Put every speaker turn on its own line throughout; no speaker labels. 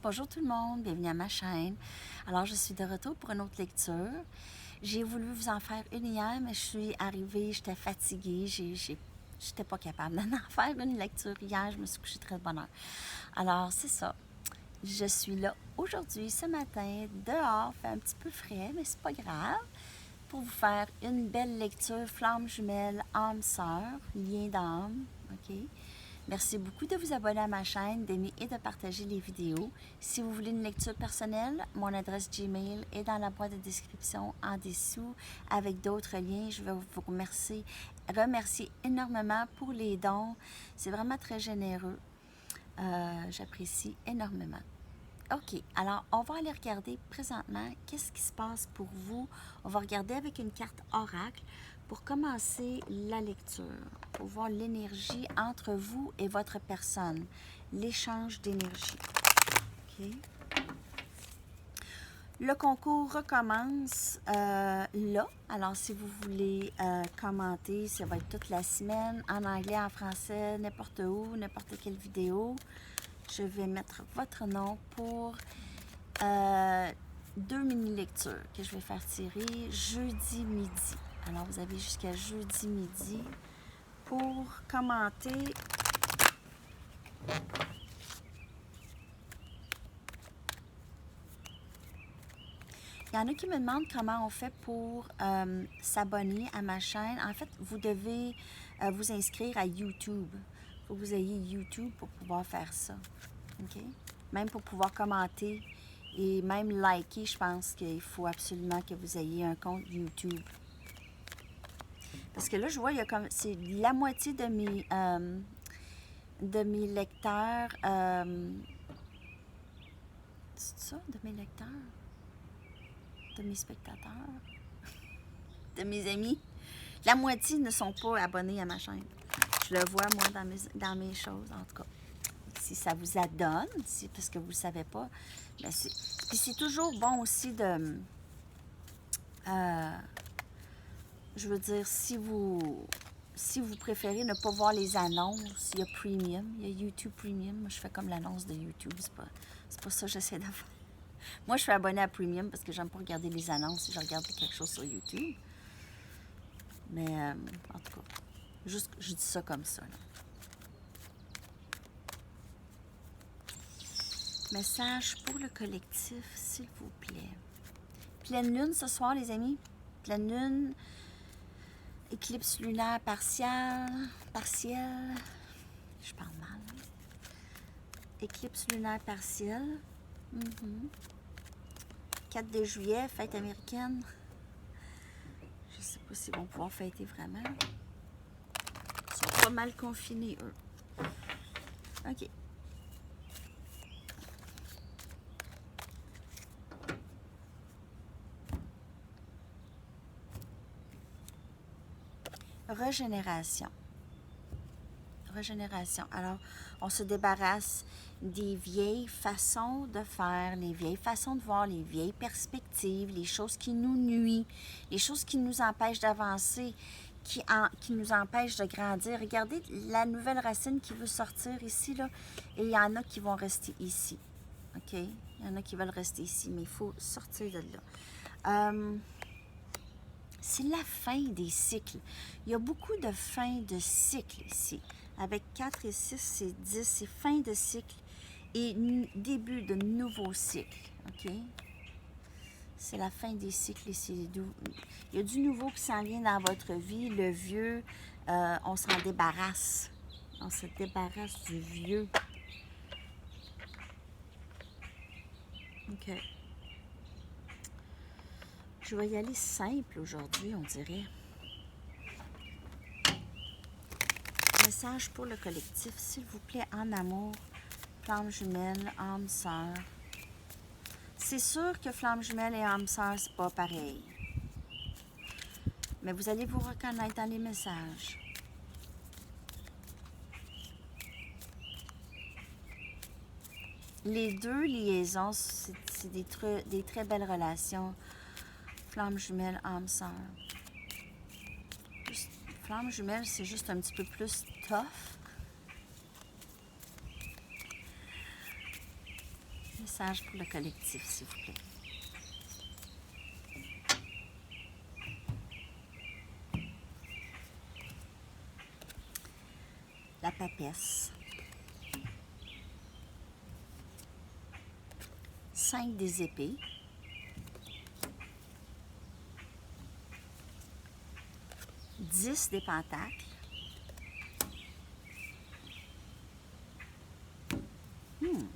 Bonjour tout le monde, bienvenue à ma chaîne. Alors, je suis de retour pour une autre lecture. J'ai voulu vous en faire une hier, mais je suis arrivée, j'étais fatiguée, j'étais pas capable d'en faire une lecture hier, je me suis couchée très de bonne heure. Alors, c'est ça. Je suis là aujourd'hui, ce matin, dehors, fait un petit peu frais, mais c'est pas grave, pour vous faire une belle lecture, Flamme jumelle, âme sœur, lien d'âme, ok? Merci beaucoup de vous abonner à ma chaîne, d'aimer et de partager les vidéos. Si vous voulez une lecture personnelle, mon adresse Gmail est dans la boîte de description en dessous avec d'autres liens. Je vais vous remercier énormément pour les dons. C'est vraiment très généreux. J'apprécie énormément. OK, alors on va aller regarder présentement qu'est-ce qui se passe pour vous. On va regarder avec une carte oracle pour commencer la lecture, pour voir l'énergie entre vous et votre personne, l'échange d'énergie. OK. Le concours recommence là. Alors, si vous voulez commenter, ça va être toute la semaine, en anglais, en français, n'importe où, n'importe quelle vidéo. Je vais mettre votre nom pour 2 mini-lectures que je vais faire tirer jeudi midi. Alors, vous avez jusqu'à jeudi midi pour commenter. Il y en a qui me demandent comment on fait pour s'abonner à ma chaîne. En fait, vous devez vous inscrire à YouTube. Il faut que vous ayez YouTube pour pouvoir faire ça. OK? Même pour pouvoir commenter et même liker, je pense qu'il faut absolument que vous ayez un compte YouTube. Parce que là, je vois, il y a comme c'est la moitié de mes lecteurs. C'est ça, de mes lecteurs? De mes spectateurs? De mes amis? La moitié ne sont pas abonnés à ma chaîne. Je le vois, moi, dans mes choses, en tout cas. Si ça vous adonne, parce que vous ne le savez pas, ben puis c'est toujours bon aussi de... je veux dire, si vous préférez ne pas voir les annonces, il y a Premium, il y a YouTube Premium. Moi, je fais comme l'annonce de YouTube, c'est pas ça que j'essaie de faire. Moi, je suis abonnée à Premium parce que j'aime pas regarder les annonces si je regarde quelque chose sur YouTube. Mais, en tout cas, juste, je dis ça comme ça, là. Message pour le collectif, s'il vous plaît. Pleine lune ce soir, les amis. Pleine lune, éclipse lunaire partielle. Je parle mal. Éclipse lunaire partielle. 4 de juillet, fête américaine. Je sais pas s'ils vont pouvoir fêter vraiment. Ils sont pas mal confinés, eux. OK. Régénération. Alors, on se débarrasse des vieilles façons de faire, les vieilles façons de voir, les vieilles perspectives, les choses qui nous nuisent, les choses qui nous empêchent d'avancer, qui nous empêchent de grandir. Regardez la nouvelle racine qui veut sortir ici, là, et il y en a qui vont rester ici. OK? Il y en a qui veulent rester ici, mais il faut sortir de là. C'est la fin des cycles. Il y a beaucoup de fins de cycles ici. Avec 4 et 6, c'est 10. C'est fin de cycle et début de nouveaux cycles. OK? C'est la fin des cycles ici. Il y a du nouveau qui s'en vient dans votre vie. Le vieux, on s'en débarrasse. On se débarrasse du vieux. OK. Je vais y aller simple aujourd'hui, on dirait. Message pour le collectif, s'il vous plaît, en amour, flamme jumelle, âme sœur. C'est sûr que flamme jumelle et âme sœur, c'est pas pareil. Mais vous allez vous reconnaître dans les messages. Les deux liaisons, c'est des très belles relations. Flamme jumelle, âme sœur. Flamme jumelle, c'est juste un petit peu plus tough. Message pour le collectif, s'il vous plaît. La papesse. 5 des épées. 10 des pentacles. Hmm.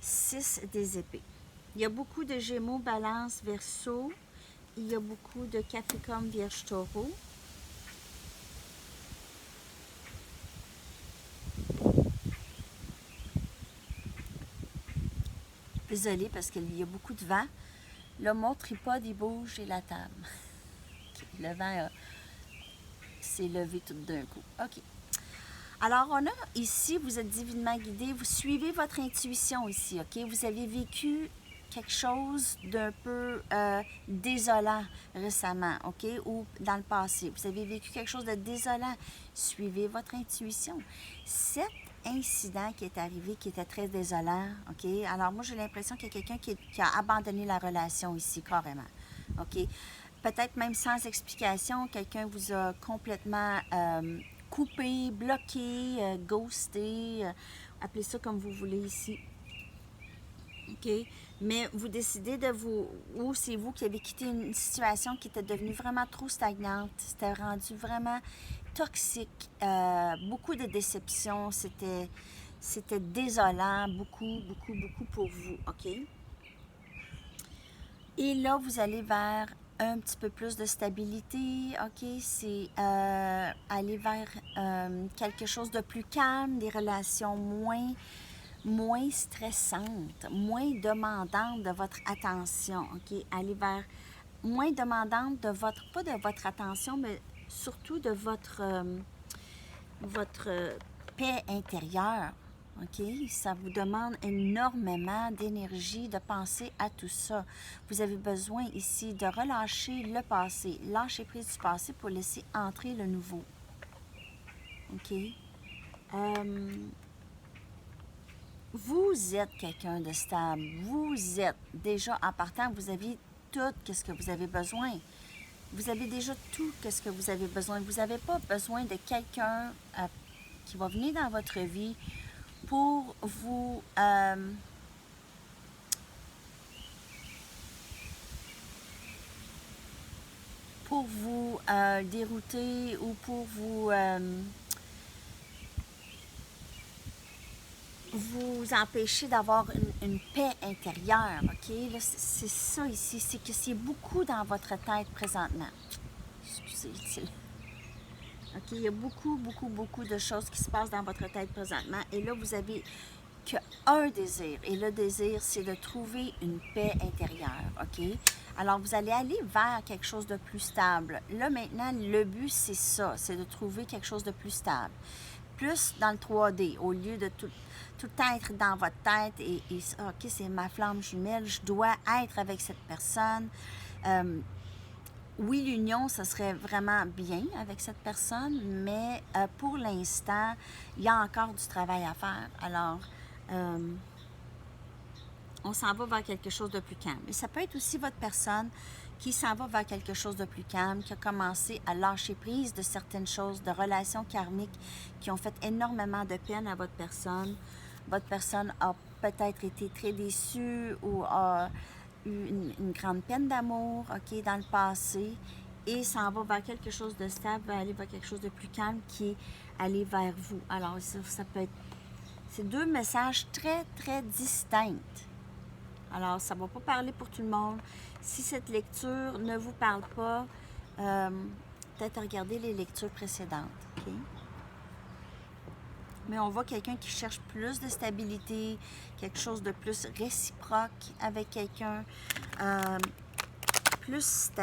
6 des épées. Il y a beaucoup de Gémeaux, Balance, Verseau. Il y a beaucoup de Capricorne, Vierge, Taureau. Désolée parce qu'il y a beaucoup de vent. Là, mon tripode, il bouge et la table. Le vent s'est levé tout d'un coup. OK. Alors, on a ici, vous êtes divinement guidé. Vous suivez votre intuition ici, OK? Vous avez vécu quelque chose d'un peu désolant récemment, OK? Ou dans le passé. Vous avez vécu quelque chose de désolant. Suivez votre intuition. Cet incident qui est arrivé, qui était très désolant, OK? Alors, moi, j'ai l'impression qu'il y a quelqu'un qui a abandonné la relation ici, carrément, OK? Peut-être même sans explication, quelqu'un vous a complètement coupé, bloqué, ghosté, appelez ça comme vous voulez ici. OK? Mais vous décidez de vous... Ou c'est vous qui avez quitté une situation qui était devenue vraiment trop stagnante. C'était rendu vraiment toxique. Beaucoup de déceptions. C'était désolant. Beaucoup, beaucoup, beaucoup pour vous. OK? Et là, vous allez vers un petit peu plus de stabilité, OK? C'est aller vers quelque chose de plus calme, des relations moins stressantes, moins demandantes de votre attention, OK? Aller vers moins demandantes de votre, pas de votre attention, mais surtout de votre paix intérieure, OK? Ça vous demande énormément d'énergie de penser à tout ça. Vous avez besoin ici de relâcher le passé, lâcher prise du passé pour laisser entrer le nouveau. OK? Vous êtes quelqu'un de stable. Vous êtes déjà, en partant, vous avez tout ce que vous avez besoin. Vous avez déjà tout ce que vous avez besoin. Vous n'avez pas besoin de quelqu'un qui va venir dans votre vie pour vous dérouter ou pour vous empêcher d'avoir une paix intérieure, OK? Là, c'est ça ici, c'est que c'est beaucoup dans votre tête présentement. Excusez, OK, il y a beaucoup, beaucoup, beaucoup de choses qui se passent dans votre tête présentement. Et là, vous avez qu'un désir. Et le désir, c'est de trouver une paix intérieure, OK? Alors, vous allez aller vers quelque chose de plus stable. Là, maintenant, le but, c'est ça, c'est de trouver quelque chose de plus stable. Plus dans le 3D, au lieu de tout le temps être dans votre tête et OK, c'est ma flamme jumelle, je dois être avec cette personne. Oui, l'union, ça serait vraiment bien avec cette personne, mais pour l'instant, il y a encore du travail à faire. Alors, on s'en va vers quelque chose de plus calme. Et ça peut être aussi votre personne qui s'en va vers quelque chose de plus calme, qui a commencé à lâcher prise de certaines choses, de relations karmiques qui ont fait énormément de peine à votre personne. Votre personne a peut-être été très déçue ou a eu une grande peine d'amour, OK, dans le passé, et s'en va vers quelque chose de stable, va aller vers quelque chose de plus calme qui est aller vers vous. Alors, ça peut être... C'est deux messages très, très distincts. Alors, ça ne va pas parler pour tout le monde. Si cette lecture ne vous parle pas, peut-être regarder les lectures précédentes, OK? Mais on voit quelqu'un qui cherche plus de stabilité, quelque chose de plus réciproque avec quelqu'un, plus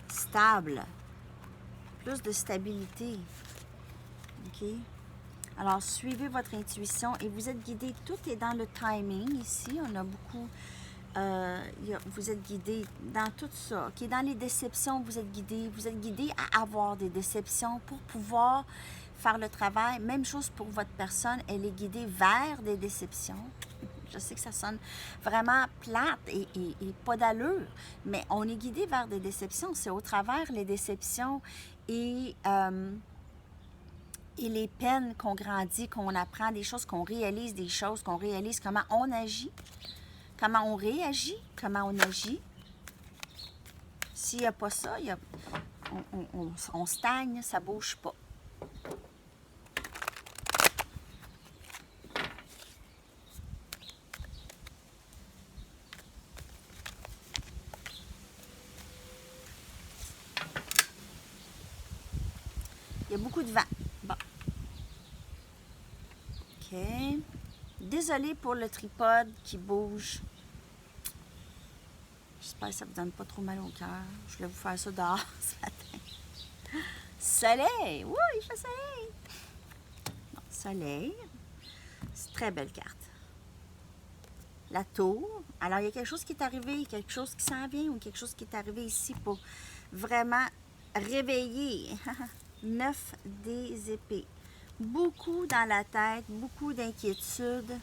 stable, plus de stabilité. OK? Alors, suivez votre intuition et vous êtes guidé. Tout est dans le timing ici. On a beaucoup... vous êtes guidé dans tout ça. OK? Dans les déceptions, vous êtes guidé. Vous êtes guidé à avoir des déceptions pour pouvoir faire le travail. Même chose pour votre personne. Elle est guidée vers des déceptions. Je sais que ça sonne vraiment plate et pas d'allure, mais on est guidé vers des déceptions. C'est au travers les déceptions et les peines qu'on grandit, qu'on apprend des choses, qu'on réalise comment on agit, comment on réagit, comment on agit. S'il n'y a pas ça, on stagne, ça ne bouge pas. Il y a beaucoup de vent. Bon. OK. Désolée pour le tripode qui bouge. J'espère que ça ne vous donne pas trop mal au cœur. Je voulais vous faire ça dehors ce matin. Soleil! Oui, il fait soleil! Bon, soleil. C'est une très belle carte. La tour. Alors, il y a quelque chose qui est arrivé, quelque chose qui s'en vient ou quelque chose qui est arrivé ici pour vraiment réveiller. 9 des épées. Beaucoup dans la tête, beaucoup d'inquiétude.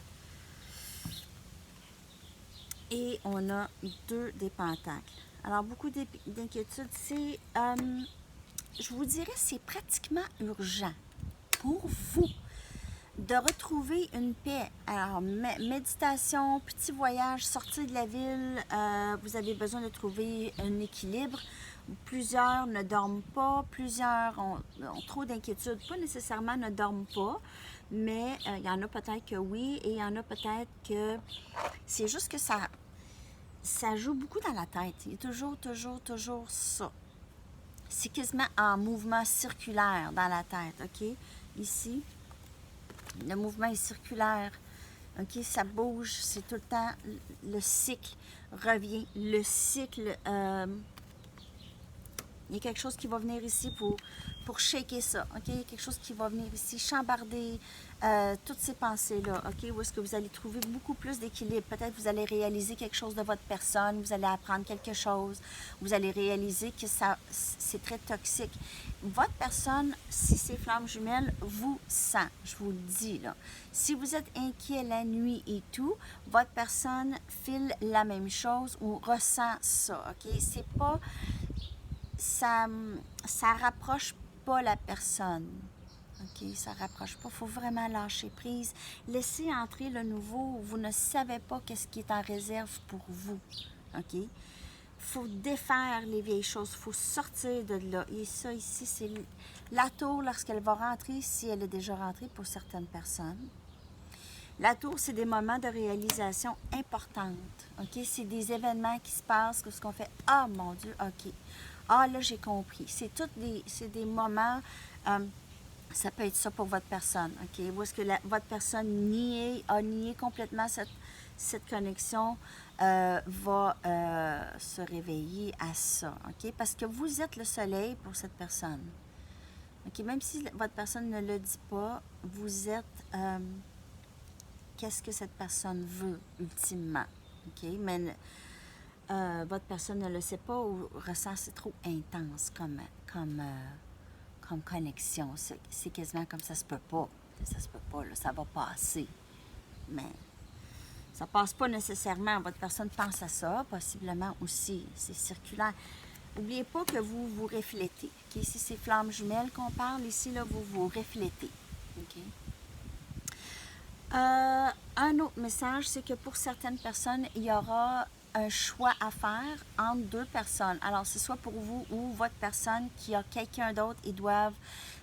Et on a 2 des pentacles. Alors, beaucoup d'inquiétude. C'est, je vous dirais, c'est pratiquement urgent pour vous de retrouver une paix. Alors, méditation, petit voyage, sortir de la ville, vous avez besoin de trouver un équilibre. Plusieurs ne dorment pas, plusieurs ont trop d'inquiétude, pas nécessairement ne dorment pas, mais il y en a peut-être que oui, et il y en a peut-être que c'est juste que ça joue beaucoup dans la tête. Il y a toujours ça. C'est quasiment en mouvement circulaire dans la tête, OK? Ici, le mouvement est circulaire. OK? Ça bouge, c'est tout le temps, le cycle revient. Le cycle, il y a quelque chose qui va venir ici pour shaker ça. OK? Il y a quelque chose qui va venir ici chambarder toutes ces pensées-là. OK? Où est-ce que vous allez trouver beaucoup plus d'équilibre? Peut-être vous allez réaliser quelque chose de votre personne, vous allez apprendre quelque chose, vous allez réaliser que c'est très toxique. Votre personne, si c'est flamme jumelle, vous sent, je vous le dis là. Si vous êtes inquiet la nuit et tout, votre personne file la même chose ou ressent ça. OK? C'est pas... Ça rapproche pas la personne. OK? Ça rapproche pas. Il faut vraiment lâcher prise. Laissez entrer le nouveau. Vous ne savez pas qu'est-ce qui est en réserve pour vous. OK? Il faut défaire les vieilles choses. Il faut sortir de là. Et ça, ici, c'est la tour lorsqu'elle va rentrer, si elle est déjà rentrée pour certaines personnes. La tour, c'est des moments de réalisation importantes. OK? C'est des événements qui se passent, ce qu'on fait « Ah, mon Dieu, OK. Ah, là, j'ai compris. » C'est des moments, ça peut être ça pour votre personne. OK? Où est-ce que votre personne a nié complètement cette connexion, va se réveiller à ça. OK? Parce que vous êtes le soleil pour cette personne. OK? Même si votre personne ne le dit pas, vous êtes... qu'est-ce que cette personne veut ultimement. OK? Mais votre personne ne le sait pas ou ressent c'est trop intense comme connexion. C'est quasiment comme ça se peut pas. Ça se peut pas, là, ça va passer. Mais ça passe pas nécessairement. Votre personne pense à ça, possiblement aussi. C'est circulaire. N'oubliez pas que vous vous reflétez. Okay? Ici, c'est flamme jumelle qu'on parle. Ici, là, vous vous reflétez. OK? Un autre message, c'est que pour certaines personnes, il y aura un choix à faire entre 2 personnes. Alors, c'est soit pour vous ou votre personne qui a quelqu'un d'autre, ils doivent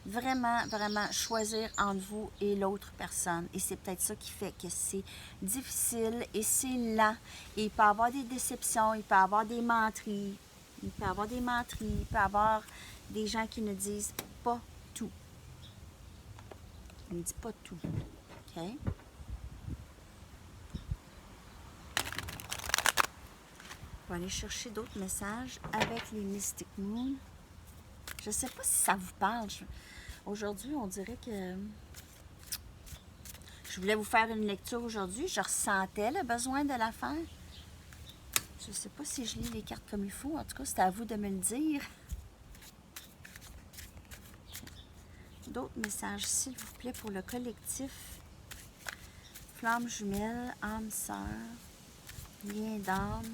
vraiment, vraiment choisir entre vous et l'autre personne. Et c'est peut-être ça qui fait que c'est difficile et c'est lent. Et il peut y avoir des déceptions, il peut y avoir des menteries, il peut y avoir des gens qui ne disent pas tout. Ils ne disent pas tout. OK? On va aller chercher d'autres messages avec les Mystic Moon. Je ne sais pas si ça vous parle. Aujourd'hui, on dirait que je voulais vous faire une lecture aujourd'hui. Je ressentais le besoin de la faire. Je ne sais pas si je lis les cartes comme il faut. En tout cas, c'est à vous de me le dire. D'autres messages, s'il vous plaît, pour le collectif. flamme jumelle, âme sœur, lien d'âme.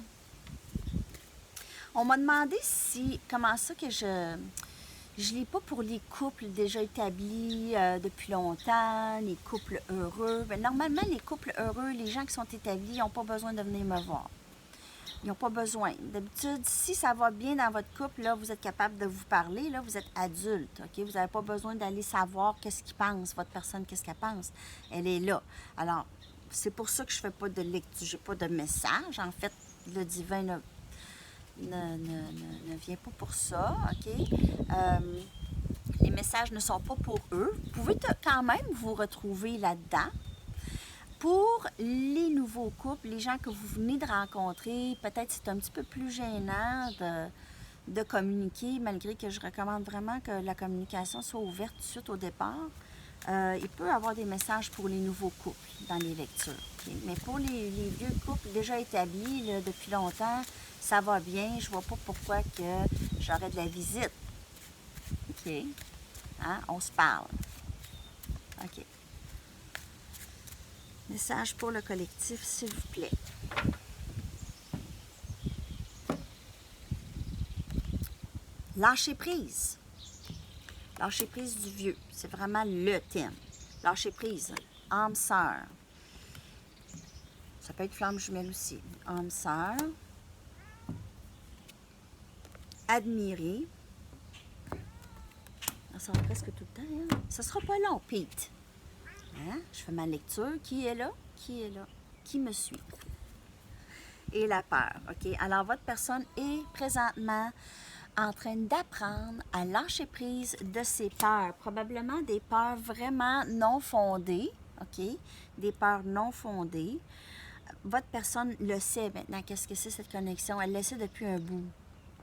On m'a demandé si, comment ça que je lis pas pour les couples déjà établis depuis longtemps, les couples heureux. Ben, normalement, les couples heureux, les gens qui sont établis, ils n'ont pas besoin de venir me voir. Ils n'ont pas besoin. D'habitude, si ça va bien dans votre couple, là, vous êtes capable de vous parler, là, vous êtes adulte, OK? Vous n'avez pas besoin d'aller savoir qu'est-ce qu'il pense, votre personne, qu'est-ce qu'elle pense. Elle est là. Alors, c'est pour ça que je ne fais pas de lecture, je n'ai pas de message. En fait, le divin ne vient pas pour ça, OK? Les messages ne sont pas pour eux. Vous pouvez quand même vous retrouver là-dedans. Pour les nouveaux couples, les gens que vous venez de rencontrer, peut-être c'est un petit peu plus gênant de communiquer, malgré que je recommande vraiment que la communication soit ouverte tout de suite au départ. Il peut y avoir des messages pour les nouveaux couples dans les lectures. Okay? Mais pour les vieux couples déjà établis là, depuis longtemps, ça va bien. Je ne vois pas pourquoi que j'aurais de la visite. OK? Hein? On se parle. OK. Message pour le collectif, s'il vous plaît. Lâcher prise. Lâcher prise du vieux. C'est vraiment le thème. Lâcher prise. Âme sœur. Ça peut être flamme jumelle aussi. Âme sœur. Admirer. Ça va presque tout le temps. Hein? Ça sera pas long, Pete. Hein? Je fais ma lecture. Qui est là? Qui est là? Qui me suit? Et la peur. OK? Alors, votre personne est présentement en train d'apprendre à lâcher prise de ses peurs. Probablement des peurs vraiment non fondées. OK? Des peurs non fondées. Votre personne le sait maintenant. Qu'est-ce que c'est cette connexion? Elle le sait depuis un bout.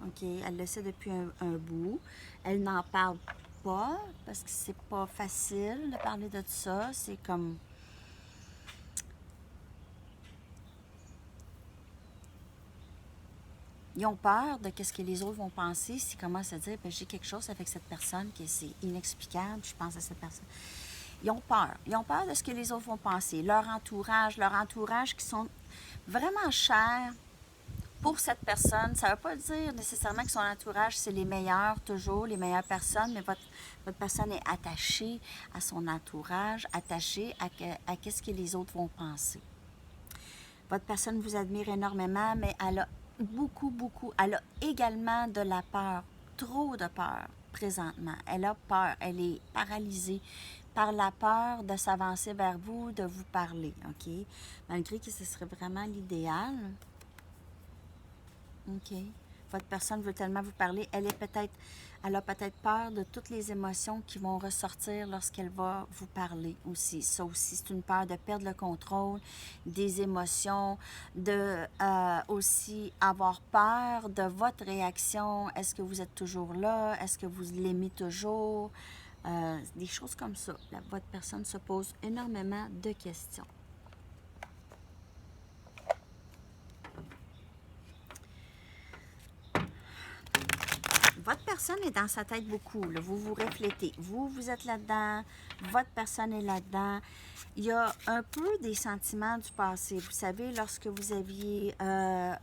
OK? Elle le sait depuis un bout. Elle n'en parle pas parce que c'est pas facile de parler de ça. C'est comme... Ils ont peur de ce que les autres vont penser s'ils commencent à dire j'ai quelque chose avec cette personne qui c'est inexplicable, je pense à cette personne. Ils ont peur. Ils ont peur de ce que les autres vont penser. Leur entourage qui sont vraiment chers pour cette personne. Ça ne veut pas dire nécessairement que son entourage, c'est les meilleurs, toujours, les meilleures personnes, mais votre personne est attachée à son entourage, attachée à ce que les autres vont penser. Votre personne vous admire énormément, mais elle a beaucoup. Elle a également de la peur, trop de peur présentement. Elle a peur, elle est paralysée par la peur de s'avancer vers vous, de vous parler, OK? Malgré que ce serait vraiment l'idéal. OK. Votre personne veut tellement vous parler. Elle a peut-être peur de toutes les émotions qui vont ressortir lorsqu'elle va vous parler aussi. Ça aussi, c'est une peur de perdre le contrôle des émotions, de aussi avoir peur de votre réaction. Est-ce que vous êtes toujours là? Est-ce que vous l'aimez toujours? Des choses comme ça. Votre personne se pose énormément de questions. Votre personne est dans sa tête beaucoup. Là. Vous vous reflétez. Vous êtes là-dedans. Votre personne est là-dedans. Il y a un peu des sentiments du passé. Vous savez, lorsque vous aviez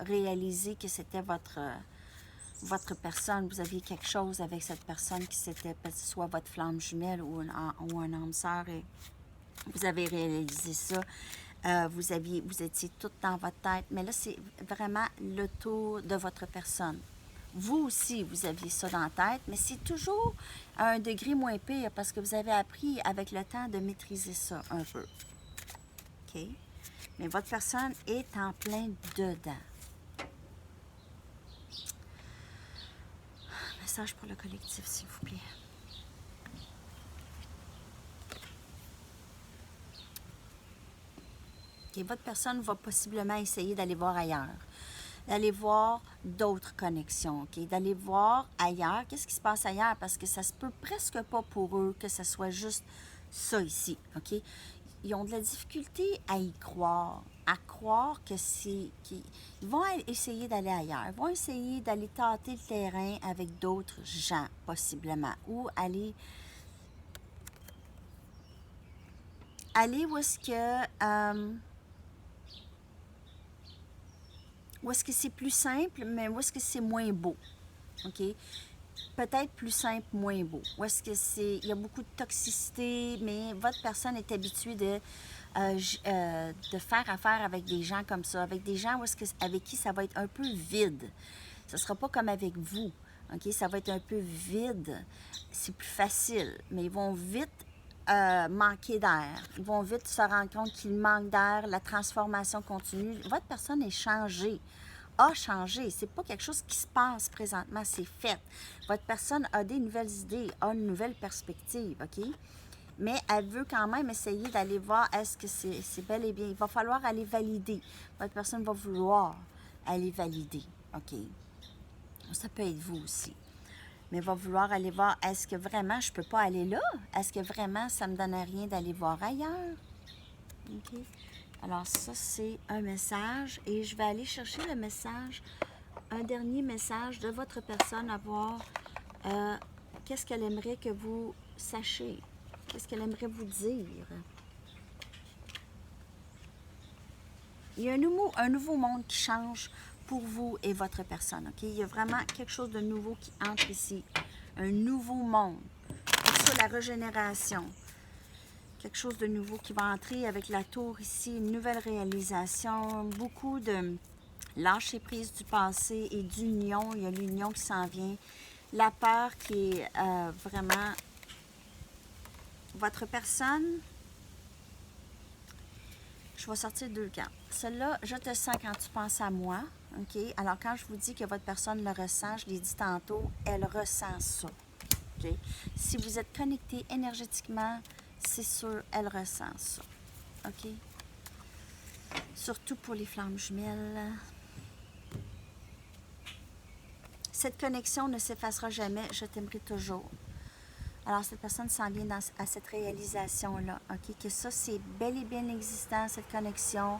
réalisé que c'était votre personne, vous aviez quelque chose avec cette personne qui c'était soit votre flamme jumelle ou un âme sœur. Et vous avez réalisé ça. Vous étiez tout dans votre tête. Mais là, c'est vraiment le tour de votre personne. Vous aussi, vous aviez ça dans la tête, mais c'est toujours à un degré moins pire parce que vous avez appris avec le temps de maîtriser ça un peu. OK? Mais votre personne est en plein dedans. Message pour le collectif, s'il vous plaît. OK, votre personne va possiblement essayer d'aller voir ailleurs. D'aller voir d'autres connexions, OK? D'aller voir ailleurs, qu'est-ce qui se passe ailleurs, parce que ça se peut presque pas pour eux que ce soit juste ça ici, OK? Ils ont de la difficulté à y croire, que c'est... Ils vont essayer d'aller ailleurs, ils vont essayer d'aller tâter le terrain avec d'autres gens, possiblement, ou aller Allez où est-ce que c'est plus simple, mais où est-ce que c'est moins beau. OK? Peut-être plus simple, moins beau. Où est-ce que il y a beaucoup de toxicité, mais votre personne est habituée de faire affaire avec des gens comme ça, avec des gens avec qui ça va être un peu vide. Ce ne sera pas comme avec vous. OK? Ça va être un peu vide. C'est plus facile, mais ils vont vite manquer d'air. Ils vont vite se rendre compte qu'il manque d'air, la transformation continue. Votre personne est changée, a changé. C'est pas quelque chose qui se passe présentement, c'est fait. Votre personne a des nouvelles idées, a une nouvelle perspective, OK? Mais elle veut quand même essayer d'aller voir est-ce que c'est bel et bien. Il va falloir aller valider. Votre personne va vouloir aller valider, OK? Ça peut être vous aussi. Mais va vouloir aller voir, est-ce que vraiment je peux pas aller là? Est-ce que vraiment ça me donne rien d'aller voir ailleurs? OK? Alors ça, c'est un message et je vais aller chercher le message, un dernier message de votre personne à voir qu'est-ce qu'elle aimerait que vous sachiez, qu'est-ce qu'elle aimerait vous dire. Il y a un nouveau monde qui change pour vous et votre personne. OK? Il y a vraiment quelque chose de nouveau qui entre ici. Un nouveau monde. C'est ça, la régénération. Quelque chose de nouveau qui va entrer avec la tour ici. Une nouvelle réalisation. Beaucoup de lâcher prise du passé et d'union. Il y a l'union qui s'en vient. La peur qui est vraiment votre personne. Je vais sortir 2 cartes. Celle-là, je te sens quand tu penses à moi. OK? Alors, quand je vous dis que votre personne le ressent, je l'ai dit tantôt, elle ressent ça. OK? Si vous êtes connecté énergétiquement, c'est sûr, elle ressent ça. OK? Surtout pour les flammes jumelles. Cette connexion ne s'effacera jamais. Je t'aimerai toujours. Alors, cette personne s'en vient à cette réalisation-là, OK? Que ça, c'est bel et bien existant, cette connexion.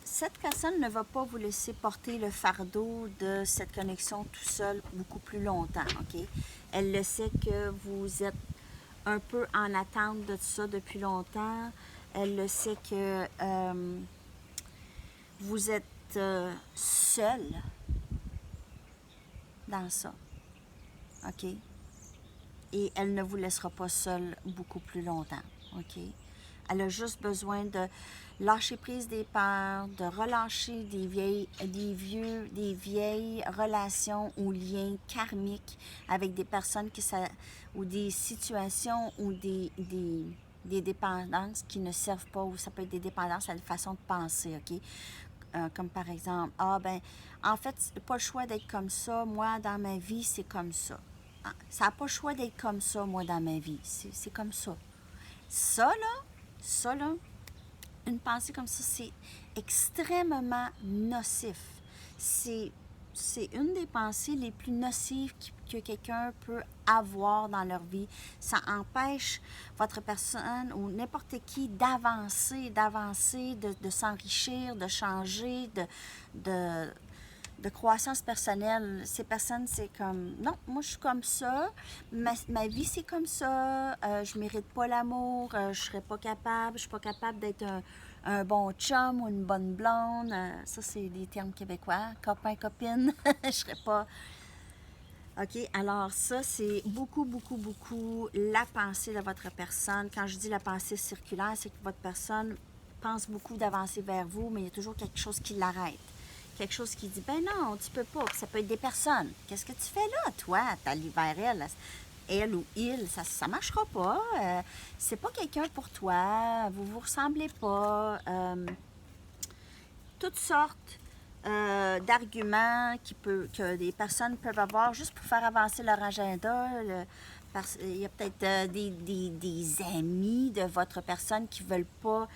Cette personne ne va pas vous laisser porter le fardeau de cette connexion tout seul beaucoup plus longtemps, OK? Elle le sait que vous êtes un peu en attente de ça depuis longtemps. Elle le sait que vous êtes seul dans ça, OK? Et elle ne vous laissera pas seul beaucoup plus longtemps, OK? Elle a juste besoin de lâcher prise des peurs, de relâcher des vieilles relations ou liens karmiques avec des personnes ou des situations ou des dépendances qui ne servent pas, ou ça peut être des dépendances à une façon de penser, OK? Comme par exemple, en fait, c'est pas le choix d'être comme ça, moi, dans ma vie, c'est comme ça. Ça n'a pas le choix d'être comme ça, moi, dans ma vie. C'est comme ça. Ça, là, une pensée comme ça, c'est extrêmement nocif. C'est une des pensées les plus nocives que quelqu'un peut avoir dans leur vie. Ça empêche votre personne ou n'importe qui d'avancer, de s'enrichir, de changer, de croissance personnelle. Ces personnes, c'est comme, non, moi, je suis comme ça, ma vie, c'est comme ça, je mérite pas l'amour, je serais pas capable, je suis pas capable d'être un bon chum ou une bonne blonde. Ça, c'est des termes québécois, copain, copine, je serais pas... OK, alors ça, c'est beaucoup, beaucoup, beaucoup la pensée de votre personne. Quand je dis la pensée circulaire, c'est que votre personne pense beaucoup d'avancer vers vous, mais il y a toujours quelque chose qui l'arrête. Quelque chose qui dit, ben non, tu peux pas. Puis ça peut être des personnes. Qu'est-ce que tu fais là, toi? T'allais vers elle ou il, ça marchera pas. C'est pas quelqu'un pour toi. Vous vous ressemblez pas. Toutes sortes d'arguments que des personnes peuvent avoir juste pour faire avancer leur agenda. Il y a peut-être des amis de votre personne qui ne veulent pas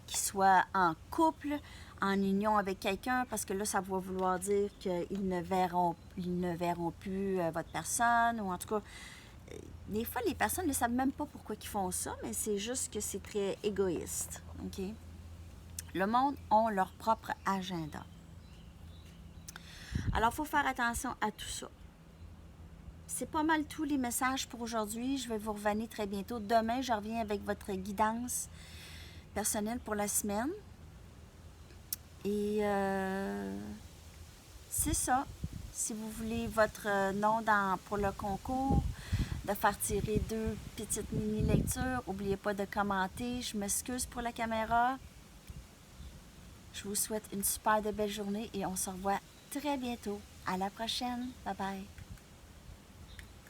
qu'ils soient en couple, en union avec quelqu'un, parce que là, ça va vouloir dire qu'ils ne verront plus votre personne, ou en tout cas, des fois, les personnes ne savent même pas pourquoi ils font ça, mais c'est juste que c'est très égoïste, OK? Le monde a leur propre agenda. Alors, il faut faire attention à tout ça. c'est pas mal tous les messages pour aujourd'hui. Je vais vous revenir très bientôt. Demain, je reviens avec votre guidance personnelle pour la semaine. Et c'est ça. Si vous voulez votre nom pour le concours, de faire tirer 2 petites mini-lectures, n'oubliez pas de commenter. Je m'excuse pour la caméra. Je vous souhaite une super de belle journée et on se revoit très bientôt. À la prochaine. Bye bye.